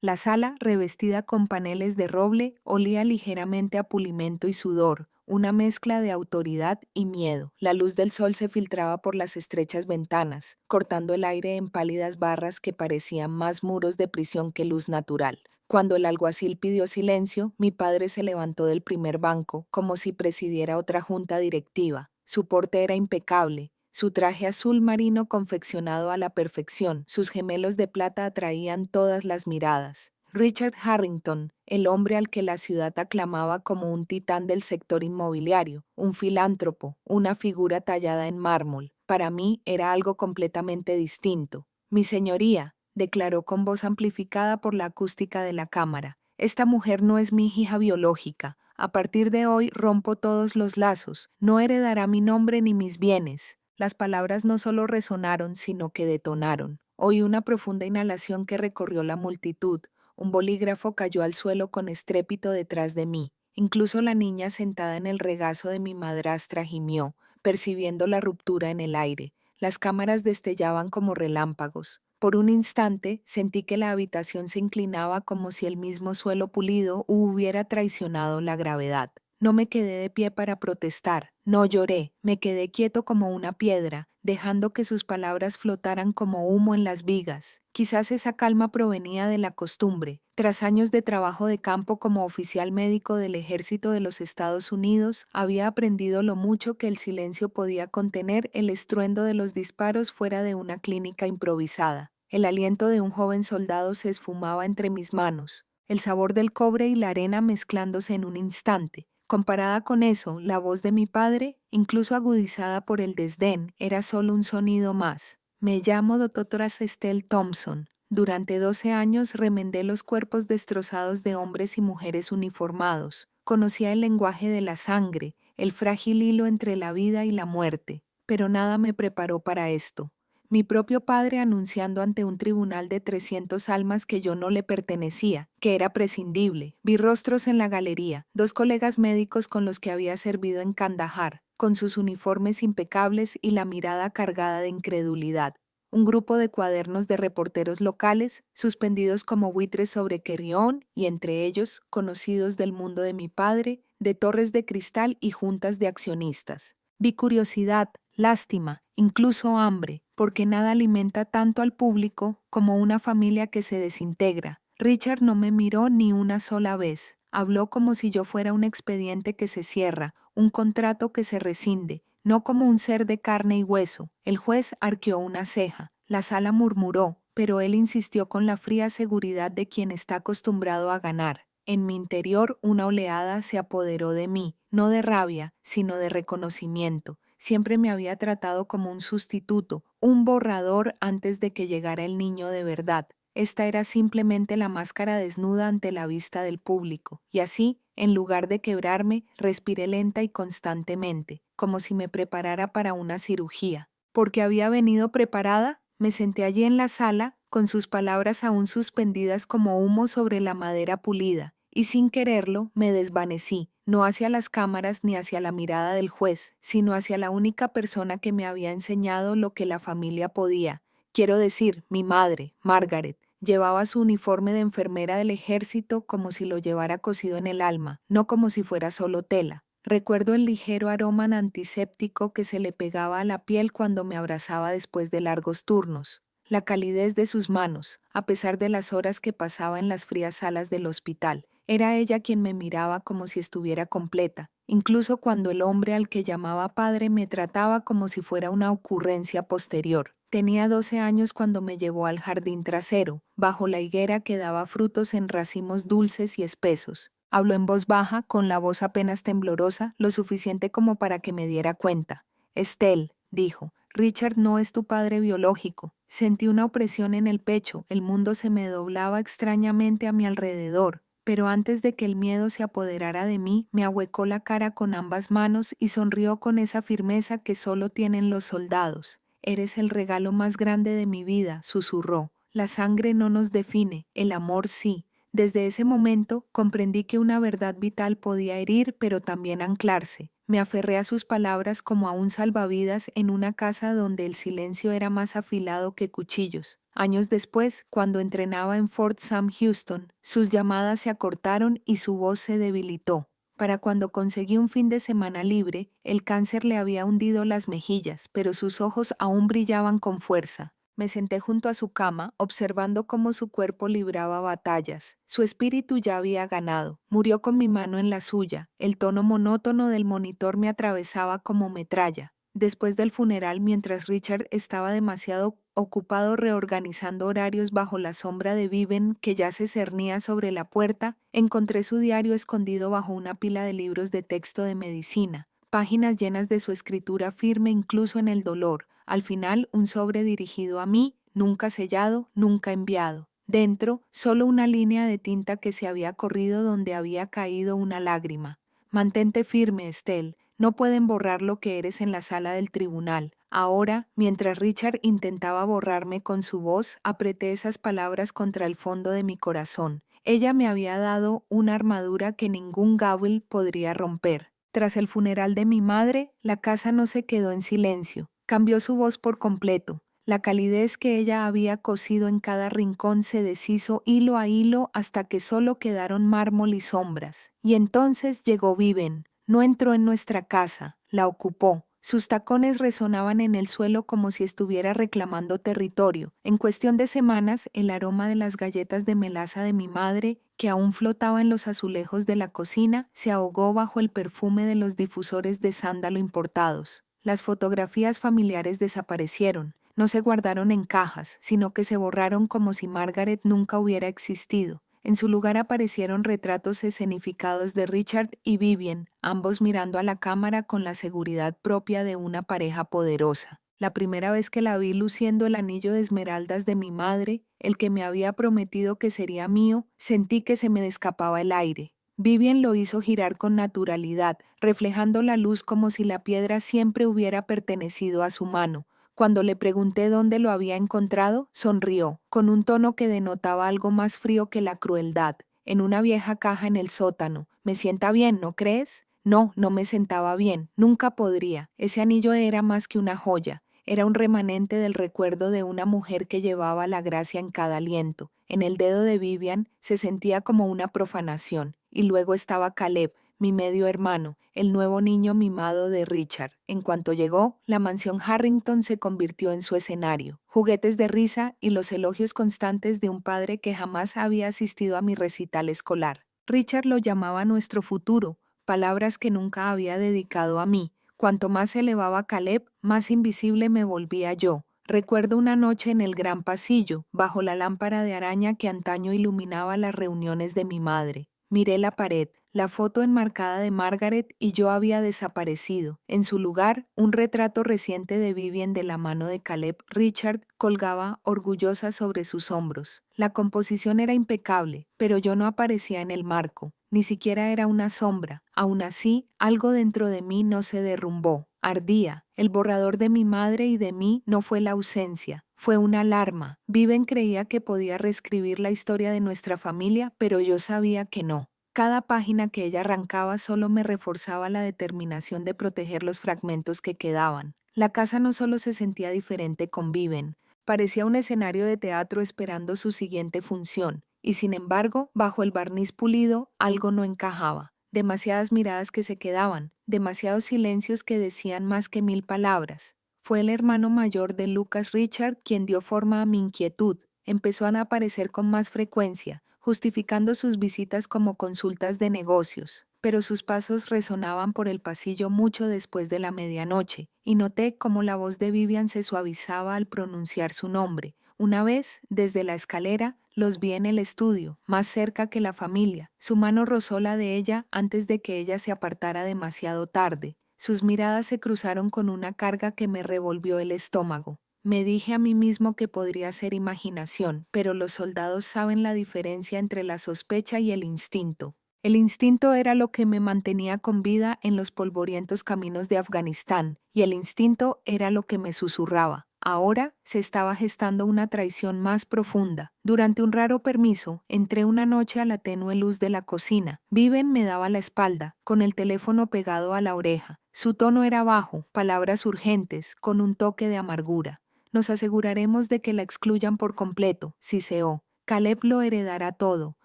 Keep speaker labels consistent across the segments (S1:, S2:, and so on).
S1: La sala, revestida con paneles de roble, olía ligeramente a pulimento y sudor, una mezcla de autoridad y miedo. La luz del sol se filtraba por las estrechas ventanas, cortando el aire en pálidas barras que parecían más muros de prisión que luz natural. Cuando el alguacil pidió silencio, mi padre se levantó del primer banco, como si presidiera otra junta directiva. Su porte era impecable, su traje azul marino confeccionado a la perfección, sus gemelos de plata atraían todas las miradas. Richard Harrington, el hombre al que la ciudad aclamaba como un titán del sector inmobiliario, un filántropo, una figura tallada en mármol. Para mí era algo completamente distinto. Mi señoría, declaró con voz amplificada por la acústica de la cámara, esta mujer no es mi hija biológica. A partir de hoy rompo todos los lazos. No heredará mi nombre ni mis bienes. Las palabras no solo resonaron, sino que detonaron. Oí una profunda inhalación que recorrió la multitud. Un bolígrafo cayó al suelo con estrépito detrás de mí. Incluso la niña sentada en el regazo de mi madrastra gimió, percibiendo la ruptura en el aire. Las cámaras destellaban como relámpagos. Por un instante sentí que la habitación se inclinaba como si el mismo suelo pulido hubiera traicionado la gravedad. No me quedé de pie para protestar, no lloré, me quedé quieto como una piedra, dejando que sus palabras flotaran como humo en las vigas. Quizás esa calma provenía de la costumbre. Tras años de trabajo de campo como oficial médico del Ejército de los Estados Unidos, había aprendido lo mucho que el silencio podía contener el estruendo de los disparos fuera de una clínica improvisada. El aliento de un joven soldado se esfumaba entre mis manos, el sabor del cobre y la arena mezclándose en un instante. Comparada con eso, la voz de mi padre, incluso agudizada por el desdén, era solo un sonido más. Me llamo Dra. Estelle Thompson. Durante 12 años remendé los cuerpos destrozados de hombres y mujeres uniformados. Conocía el lenguaje de la sangre, el frágil hilo entre la vida y la muerte. Pero nada me preparó para esto. Mi propio padre anunciando ante un tribunal de 300 almas que yo no le pertenecía, que era prescindible. Vi rostros en la galería, 2 colegas médicos con los que había servido en Kandahar, con sus uniformes impecables y la mirada cargada de incredulidad. Un grupo de cuadernos de reporteros locales, suspendidos como buitres sobre Querión, y entre ellos, conocidos del mundo de mi padre, de torres de cristal y juntas de accionistas. Vi curiosidad, lástima, incluso hambre, porque nada alimenta tanto al público como una familia que se desintegra. Richard no me miró ni una sola vez. Habló como si yo fuera un expediente que se cierra, un contrato que se rescinde, no como un ser de carne y hueso. El juez arqueó una ceja. La sala murmuró, pero él insistió con la fría seguridad de quien está acostumbrado a ganar. En mi interior una oleada se apoderó de mí, no de rabia, sino de reconocimiento. Siempre me había tratado como un sustituto, un borrador antes de que llegara el niño de verdad. Esta era simplemente la máscara desnuda ante la vista del público, y así, en lugar de quebrarme, respiré lenta y constantemente, como si me preparara para una cirugía. Porque había venido preparada, me senté allí en la sala, con sus palabras aún suspendidas como humo sobre la madera pulida, y sin quererlo me desvanecí, no hacia las cámaras ni hacia la mirada del juez, sino hacia la única persona que me había enseñado lo que la familia podía. Quiero decir, mi madre, Margaret. Llevaba su uniforme de enfermera del ejército como si lo llevara cosido en el alma, no como si fuera solo tela. Recuerdo el ligero aroma antiséptico que se le pegaba a la piel cuando me abrazaba después de largos turnos. La calidez de sus manos, a pesar de las horas que pasaba en las frías salas del hospital. Era ella quien me miraba como si estuviera completa, incluso cuando el hombre al que llamaba padre me trataba como si fuera una ocurrencia posterior. Tenía 12 años cuando me llevó al jardín trasero, bajo la higuera que daba frutos en racimos dulces y espesos. Habló en voz baja, con la voz apenas temblorosa, lo suficiente como para que me diera cuenta. Estelle, dijo, Richard no es tu padre biológico. Sentí una opresión en el pecho, el mundo se me doblaba extrañamente a mi alrededor. Pero antes de que el miedo se apoderara de mí, me ahuecó la cara con ambas manos y sonrió con esa firmeza que solo tienen los soldados. Eres el regalo más grande de mi vida, susurró. La sangre no nos define, el amor sí. Desde ese momento comprendí que una verdad vital podía herir, pero también anclarse. Me aferré a sus palabras como a un salvavidas en una casa donde el silencio era más afilado que cuchillos. Años después, cuando entrenaba en Fort Sam Houston, sus llamadas se acortaron y su voz se debilitó. Para cuando conseguí un fin de semana libre, el cáncer le había hundido las mejillas, pero sus ojos aún brillaban con fuerza. Me senté junto a su cama, observando cómo su cuerpo libraba batallas. Su espíritu ya había ganado. Murió con mi mano en la suya. El tono monótono del monitor me atravesaba como metralla. Después del funeral, mientras Richard estaba demasiado ocupado reorganizando horarios bajo la sombra de Viven que ya se cernía sobre la puerta, encontré su diario escondido bajo una pila de libros de texto de medicina, páginas llenas de su escritura firme incluso en el dolor. Al final, un sobre dirigido a mí, nunca sellado, nunca enviado. Dentro, solo una línea de tinta que se había corrido donde había caído una lágrima. Mantente firme, Estelle. No pueden borrar lo que eres en la sala del tribunal. Ahora, mientras Richard intentaba borrarme con su voz, apreté esas palabras contra el fondo de mi corazón. Ella me había dado una armadura que ningún Gavel podría romper. Tras el funeral de mi madre, la casa no se quedó en silencio. Cambió su voz por completo. La calidez que ella había cosido en cada rincón se deshizo hilo a hilo hasta que solo quedaron mármol y sombras. Y entonces llegó Viven. No entró en nuestra casa, la ocupó. Sus tacones resonaban en el suelo como si estuviera reclamando territorio. En cuestión de semanas, el aroma de las galletas de melaza de mi madre, que aún flotaba en los azulejos de la cocina, se ahogó bajo el perfume de los difusores de sándalo importados. Las fotografías familiares desaparecieron. No se guardaron en cajas, sino que se borraron como si Margaret nunca hubiera existido. En su lugar aparecieron retratos escenificados de Richard y Vivian, ambos mirando a la cámara con la seguridad propia de una pareja poderosa. La primera vez que la vi luciendo el anillo de esmeraldas de mi madre, el que me había prometido que sería mío, sentí que se me escapaba el aire. Vivian lo hizo girar con naturalidad, reflejando la luz como si la piedra siempre hubiera pertenecido a su mano. Cuando le pregunté dónde lo había encontrado, sonrió, con un tono que denotaba algo más frío que la crueldad. En una vieja caja en el sótano. ¿Me sienta bien, no crees? No, no me sentaba bien. Nunca podría. Ese anillo era más que una joya. Era un remanente del recuerdo de una mujer que llevaba la gracia en cada aliento. En el dedo de Vivian se sentía como una profanación. Y luego estaba Caleb, mi medio hermano, el nuevo niño mimado de Richard. En cuanto llegó, la mansión Harrington se convirtió en su escenario. Juguetes de risa y los elogios constantes de un padre que jamás había asistido a mi recital escolar. Richard lo llamaba nuestro futuro, palabras que nunca había dedicado a mí. Cuanto más se elevaba Caleb, más invisible me volvía yo. Recuerdo una noche en el gran pasillo, bajo la lámpara de araña que antaño iluminaba las reuniones de mi madre. Miré la pared. La foto enmarcada de Margaret y yo había desaparecido. En su lugar, un retrato reciente de Vivian de la mano de Caleb Richard colgaba orgullosa sobre sus hombros. La composición era impecable, pero yo no aparecía en el marco. Ni siquiera era una sombra. Aún así, algo dentro de mí no se derrumbó. Ardía. El borrador de mi madre y de mí no fue la ausencia. Fue una alarma. Viven creía que podía reescribir la historia de nuestra familia, pero yo sabía que no. Cada página que ella arrancaba solo me reforzaba la determinación de proteger los fragmentos que quedaban. La casa no solo se sentía diferente con Viven, parecía un escenario de teatro esperando su siguiente función, y sin embargo, bajo el barniz pulido, algo no encajaba. Demasiadas miradas que se quedaban, demasiados silencios que decían más que 1000 palabras. Fue el hermano mayor de Lucas Richard quien dio forma a mi inquietud. Empezó a aparecer con más frecuencia, justificando sus visitas como consultas de negocios, pero sus pasos resonaban por el pasillo mucho después de la medianoche, y noté cómo la voz de Vivian se suavizaba al pronunciar su nombre. Una vez, desde la escalera, los vi en el estudio, más cerca que la familia. Su mano rozó la de ella antes de que ella se apartara demasiado tarde. Sus miradas se cruzaron con una carga que me revolvió el estómago. Me dije a mí mismo que podría ser imaginación, pero los soldados saben la diferencia entre la sospecha y el instinto. El instinto era lo que me mantenía con vida en los polvorientos caminos de Afganistán, y el instinto era lo que me susurraba. Ahora se estaba gestando una traición más profunda. Durante un raro permiso, entré una noche a la tenue luz de la cocina. Viven me daba la espalda, con el teléfono pegado a la oreja. Su tono era bajo, palabras urgentes, con un toque de amargura. Nos aseguraremos de que la excluyan por completo, siseó. Caleb lo heredará todo.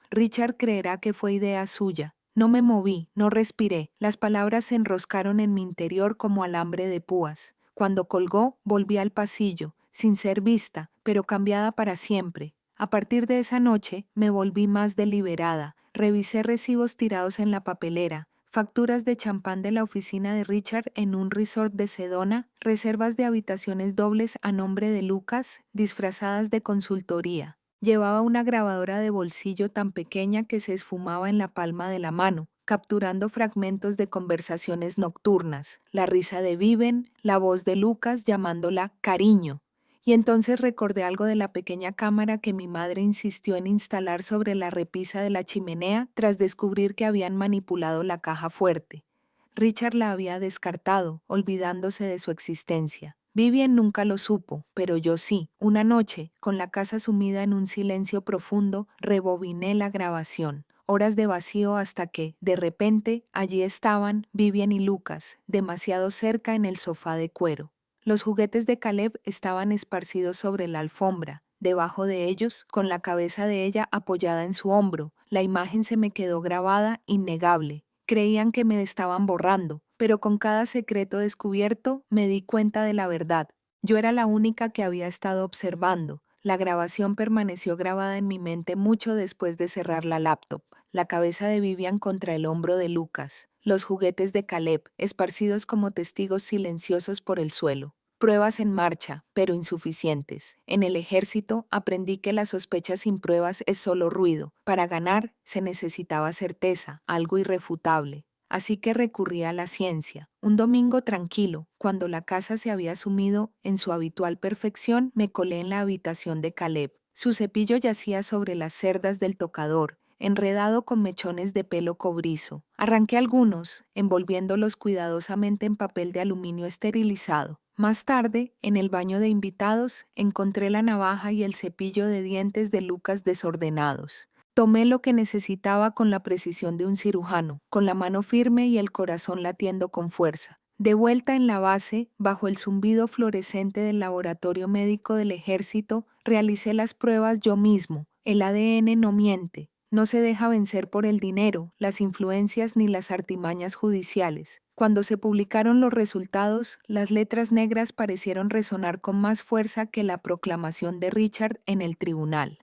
S1: Richard creerá que fue idea suya. No me moví, no respiré. Las palabras se enroscaron en mi interior como alambre de púas. Cuando colgó, volví al pasillo, sin ser vista, pero cambiada para siempre. A partir de esa noche, me volví más deliberada. Revisé recibos tirados en la papelera, facturas de champán de la oficina de Richard en un resort de Sedona, reservas de habitaciones dobles a nombre de Lucas, disfrazadas de consultoría. Llevaba una grabadora de bolsillo tan pequeña que se esfumaba en la palma de la mano, capturando fragmentos de conversaciones nocturnas, la risa de Viven, la voz de Lucas llamándola cariño. Y entonces recordé algo de la pequeña cámara que mi madre insistió en instalar sobre la repisa de la chimenea tras descubrir que habían manipulado la caja fuerte. Richard la había descartado, olvidándose de su existencia. Vivien nunca lo supo, pero yo sí. Una noche, con la casa sumida en un silencio profundo, rebobiné la grabación. Horas de vacío hasta que, de repente, allí estaban Vivien y Lucas, demasiado cerca en el sofá de cuero. Los juguetes de Caleb estaban esparcidos sobre la alfombra. Debajo de ellos, con la cabeza de ella apoyada en su hombro, la imagen se me quedó grabada, innegable. Creían que me estaban borrando, pero con cada secreto descubierto me di cuenta de la verdad. Yo era la única que había estado observando. La grabación permaneció grabada en mi mente mucho después de cerrar la laptop. La cabeza de Vivian contra el hombro de Lucas. Los juguetes de Caleb, esparcidos como testigos silenciosos por el suelo. Pruebas en marcha, pero insuficientes. En el ejército aprendí que la sospecha sin pruebas es solo ruido. Para ganar se necesitaba certeza, algo irrefutable. Así que recurrí a la ciencia. Un domingo tranquilo, cuando la casa se había sumido en su habitual perfección, me colé en la habitación de Caleb. Su cepillo yacía sobre las cerdas del tocador, enredado con mechones de pelo cobrizo. Arranqué algunos, envolviéndolos cuidadosamente en papel de aluminio esterilizado. Más tarde, en el baño de invitados, encontré la navaja y el cepillo de dientes de Lucas desordenados. Tomé lo que necesitaba con la precisión de un cirujano, con la mano firme y el corazón latiendo con fuerza. De vuelta en la base, bajo el zumbido fluorescente del laboratorio médico del ejército, realicé las pruebas yo mismo. El ADN no miente. No se deja vencer por el dinero, las influencias ni las artimañas judiciales. Cuando se publicaron los resultados, las letras negras parecieron resonar con más fuerza que la proclamación de Richard en el tribunal.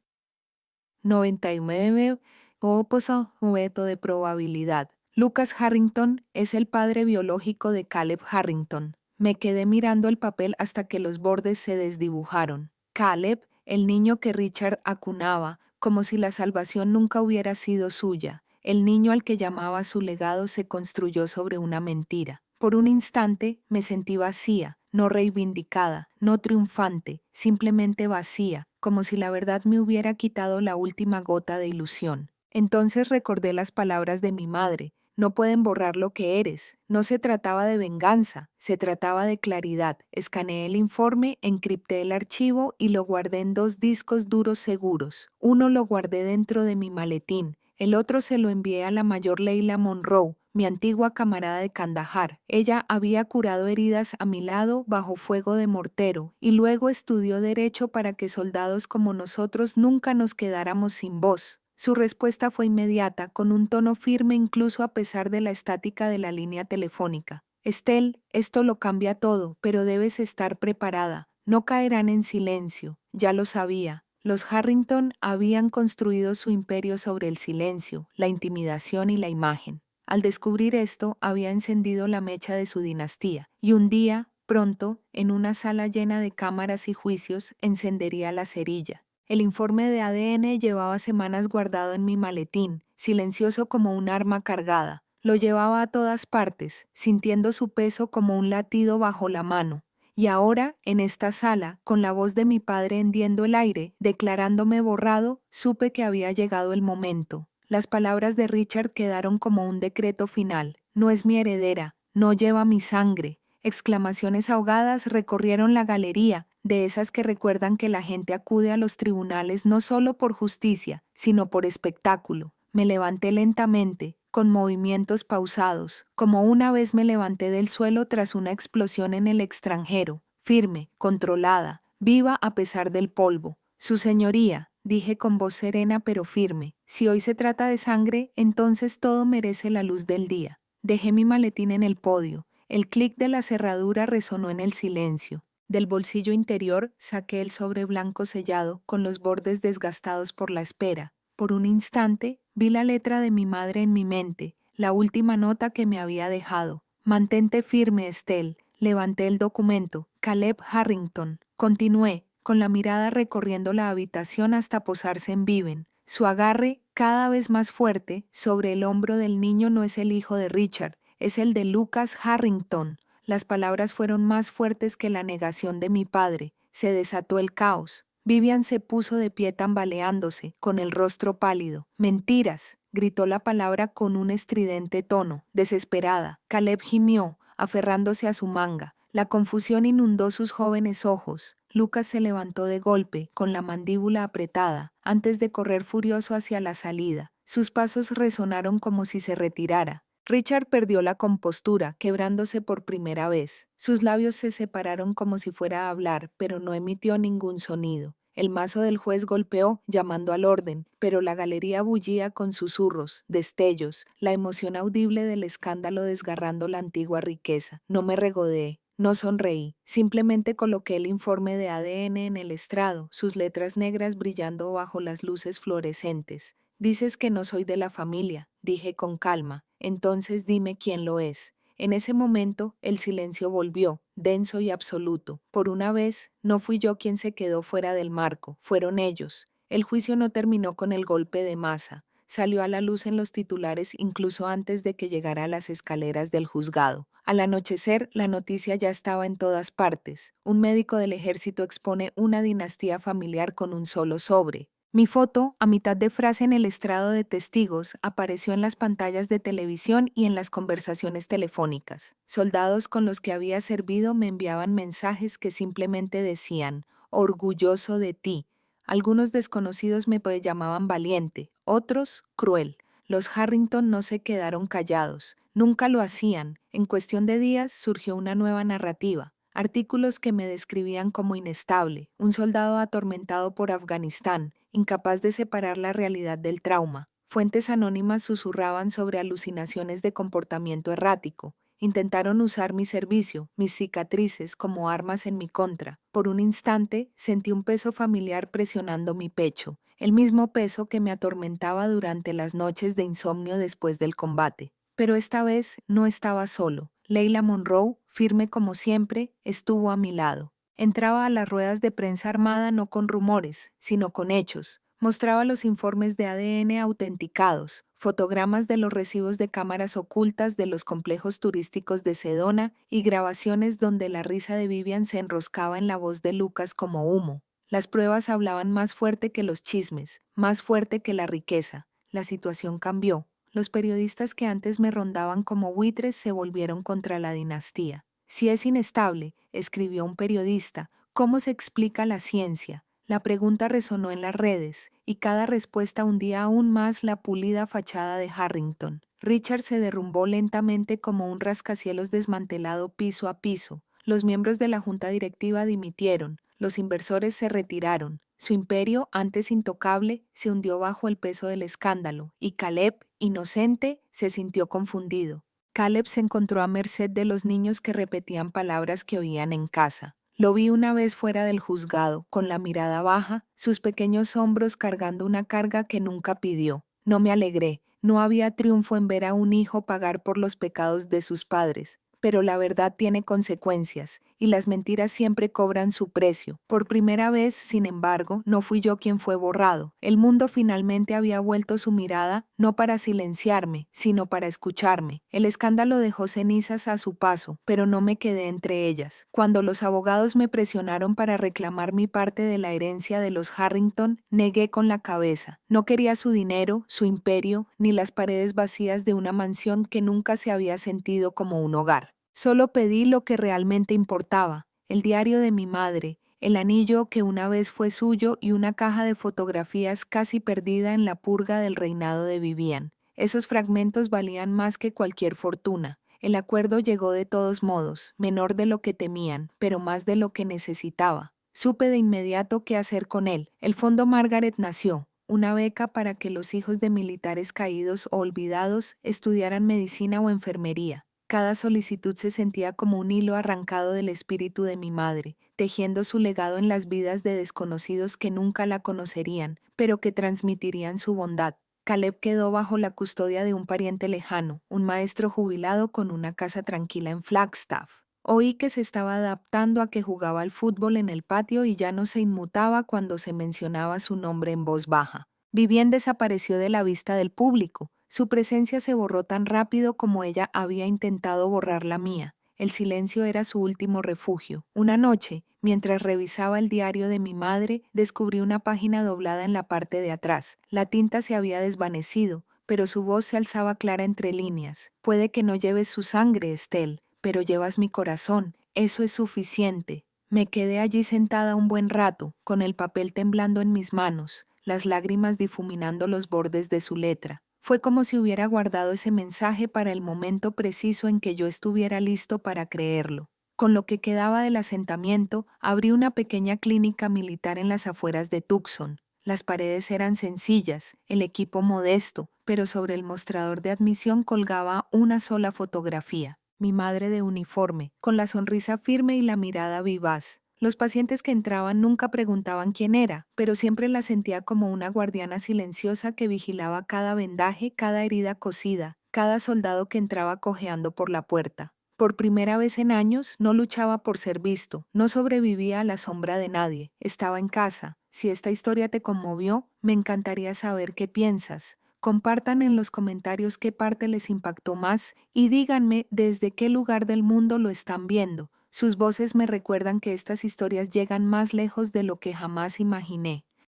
S1: 99% de probabilidad. Lucas Harrington es el padre biológico de Caleb Harrington. Me quedé mirando el papel hasta que los bordes se desdibujaron. Caleb, el niño que Richard acunaba, como si la salvación nunca hubiera sido suya. El niño al que llamaba su legado se construyó sobre una mentira. Por un instante me sentí vacía, no reivindicada, no triunfante, simplemente vacía, como si la verdad me hubiera quitado la última gota de ilusión. Entonces recordé las palabras de mi madre. No pueden borrar lo que eres. No se trataba de venganza, se trataba de claridad. Escaneé el informe, encripté el archivo y lo guardé en 2 discos duros seguros. Uno lo guardé dentro de mi maletín, el otro se lo envié a la mayor Leila Monroe, mi antigua camarada de Kandahar. Ella había curado heridas a mi lado bajo fuego de mortero y luego estudió derecho para que soldados como nosotros nunca nos quedáramos sin voz. Su respuesta fue inmediata, con un tono firme incluso a pesar de la estática de la línea telefónica. Estelle, esto lo cambia todo, pero debes estar preparada. No caerán en silencio. Ya lo sabía. Los Harrington habían construido su imperio sobre el silencio, la intimidación y la imagen. Al descubrir esto, había encendido la mecha de su dinastía, y un día, pronto, en una sala llena de cámaras y juicios, encendería la cerilla. El informe de ADN llevaba semanas guardado en mi maletín, silencioso como un arma cargada. Lo llevaba a todas partes, sintiendo su peso como un latido bajo la mano. Y ahora, en esta sala, con la voz de mi padre hendiendo el aire, declarándome borrado, supe que había llegado el momento. Las palabras de Richard quedaron como un decreto final. No es mi heredera, no lleva mi sangre. Exclamaciones ahogadas recorrieron la galería, de esas que recuerdan que la gente acude a los tribunales no solo por justicia, sino por espectáculo. Me levanté lentamente, con movimientos pausados, como una vez me levanté del suelo tras una explosión en el extranjero, firme, controlada. viva a pesar del polvo. Su señoría, dije con voz serena pero firme, si hoy se trata de sangre, entonces todo merece la luz del día. Dejé mi maletín en el podio. El clic de la cerradura resonó en el silencio. Del bolsillo interior saqué el sobre blanco sellado con los bordes desgastados por la espera. Por un instante vi la letra de mi madre en mi mente, la última nota que me había dejado. Mantente firme, Estelle. Levanté el documento. Caleb Harrington. Continué, con la mirada recorriendo la habitación hasta posarse en Viven. Su agarre, cada vez más fuerte, sobre el hombro del niño no es el hijo de Richard, es el de Lucas Harrington. Las palabras fueron más fuertes que la negación de mi padre. Se desató el caos. Vivian se puso de pie tambaleándose, con el rostro pálido. ¡Mentiras!, gritó la palabra con un estridente tono, desesperada. Caleb gimió, aferrándose a su manga. La confusión inundó sus jóvenes ojos. Lucas se levantó de golpe, con la mandíbula apretada, antes de correr furioso hacia la salida. Sus pasos resonaron como si se retirara. Richard perdió la compostura, quebrándose por primera vez. Sus labios se separaron como si fuera a hablar, pero no emitió ningún sonido. El mazo del juez golpeó, llamando al orden, pero la galería bullía con susurros, destellos, la emoción audible del escándalo desgarrando la antigua riqueza. No me regodeé. No sonreí, simplemente coloqué el informe de ADN en el estrado, sus letras negras brillando bajo las luces fluorescentes. Dices que no soy de la familia, dije con calma, entonces dime quién lo es. En ese momento el silencio volvió, denso y absoluto. Por una vez, no fui yo quien se quedó fuera del marco, fueron ellos. El juicio no terminó con el golpe de masa. Salió a la luz en los titulares incluso antes de que llegara a las escaleras del juzgado. Al anochecer, la noticia ya estaba en todas partes. Un médico del ejército expone una dinastía familiar con un solo sobre. Mi foto, a mitad de frase en el estrado de testigos, apareció en las pantallas de televisión y en las conversaciones telefónicas. Soldados con los que había servido me enviaban mensajes que simplemente decían, orgulloso de ti. Algunos desconocidos me llamaban valiente, otros cruel. Los Harrington no se quedaron callados. Nunca lo hacían. En cuestión de días surgió una nueva narrativa. Artículos que me describían como inestable, un soldado atormentado por Afganistán, incapaz de separar la realidad del trauma. Fuentes anónimas susurraban sobre alucinaciones de comportamiento errático. Intentaron usar mi servicio, mis cicatrices, como armas en mi contra. Por un instante sentí un peso familiar presionando mi pecho, el mismo peso que me atormentaba durante las noches de insomnio después del combate. Pero esta vez no estaba solo. Leila Monroe, firme como siempre, estuvo a mi lado. Entraba a las ruedas de prensa armada no con rumores, sino con hechos. Mostraba los informes de ADN autenticados, fotogramas de los recibos de cámaras ocultas de los complejos turísticos de Sedona y grabaciones donde la risa de Vivian se enroscaba en la voz de Lucas como humo. Las pruebas hablaban más fuerte que los chismes, más fuerte que la riqueza. La situación cambió. Los periodistas que antes me rondaban como buitres se volvieron contra la dinastía. Si es inestable, escribió un periodista, ¿cómo se explica la ciencia? La pregunta resonó en las redes, y cada respuesta hundía aún más la pulida fachada de Harrington. Richard se derrumbó lentamente como un rascacielos desmantelado piso a piso. Los miembros de la junta directiva dimitieron, los inversores se retiraron. Su imperio, antes intocable, se hundió bajo el peso del escándalo, y Caleb, inocente, se sintió confundido. Caleb se encontró a merced de los niños que repetían palabras que oían en casa. Lo vi una vez fuera del juzgado, con la mirada baja, sus pequeños hombros cargando una carga que nunca pidió. No me alegré, no había triunfo en ver a un hijo pagar por los pecados de sus padres. Pero la verdad tiene consecuencias, y las mentiras siempre cobran su precio. Por primera vez, sin embargo, no fui yo quien fue borrado. El mundo finalmente había vuelto su mirada, no para silenciarme, sino para escucharme. El escándalo dejó cenizas a su paso, pero no me quedé entre ellas. Cuando los abogados me presionaron para reclamar mi parte de la herencia de los Harrington, negué con la cabeza. No quería su dinero, su imperio, ni las paredes vacías de una mansión que nunca se había sentido como un hogar. Solo pedí lo que realmente importaba, el diario de mi madre, el anillo que una vez fue suyo y una caja de fotografías casi perdida en la purga del reinado de Vivian. Esos fragmentos valían más que cualquier fortuna. El acuerdo llegó de todos modos, menor de lo que temían, pero más de lo que necesitaba. Supe de inmediato qué hacer con él. El Fondo Margaret nació, una beca para que los hijos de militares caídos o olvidados estudiaran medicina o enfermería. Cada solicitud se sentía como un hilo arrancado del espíritu de mi madre, tejiendo su legado en las vidas de desconocidos que nunca la conocerían, pero que transmitirían su bondad. Caleb quedó bajo la custodia de un pariente lejano, un maestro jubilado con una casa tranquila en Flagstaff. Oí que se estaba adaptando a que jugaba al fútbol en el patio y ya no se inmutaba cuando se mencionaba su nombre en voz baja. Vivien desapareció de la vista del público. Su presencia se borró tan rápido como ella había intentado borrar la mía. El silencio era su último refugio. Una noche, mientras revisaba el diario de mi madre, descubrí una página doblada en la parte de atrás. La tinta se había desvanecido, pero su voz se alzaba clara entre líneas. Puede que no lleves su sangre, Estelle, pero llevas mi corazón. Eso es suficiente. Me quedé allí sentada un buen rato, con el papel temblando en mis manos, las lágrimas difuminando los bordes de su letra. Fue como si hubiera guardado ese mensaje para el momento preciso en que yo estuviera listo para creerlo. Con lo que quedaba del asentamiento, abrí una pequeña clínica militar en las afueras de Tucson. Las paredes eran sencillas, el equipo modesto, pero sobre el mostrador de admisión colgaba una sola fotografía. Mi madre de uniforme, con la sonrisa firme y la mirada vivaz. Los pacientes que entraban nunca preguntaban quién era, pero siempre la sentía como una guardiana silenciosa que vigilaba cada vendaje, cada herida cosida, cada soldado que entraba cojeando por la puerta. Por primera vez en años, no luchaba por ser visto, no sobrevivía a la sombra de nadie, estaba en casa. Si esta historia te conmovió, me encantaría saber qué piensas. Compartan en los comentarios qué parte les impactó más y díganme desde qué lugar del mundo lo están viendo. Sus voces me recuerdan que estas historias llegan más lejos de lo que jamás imaginé.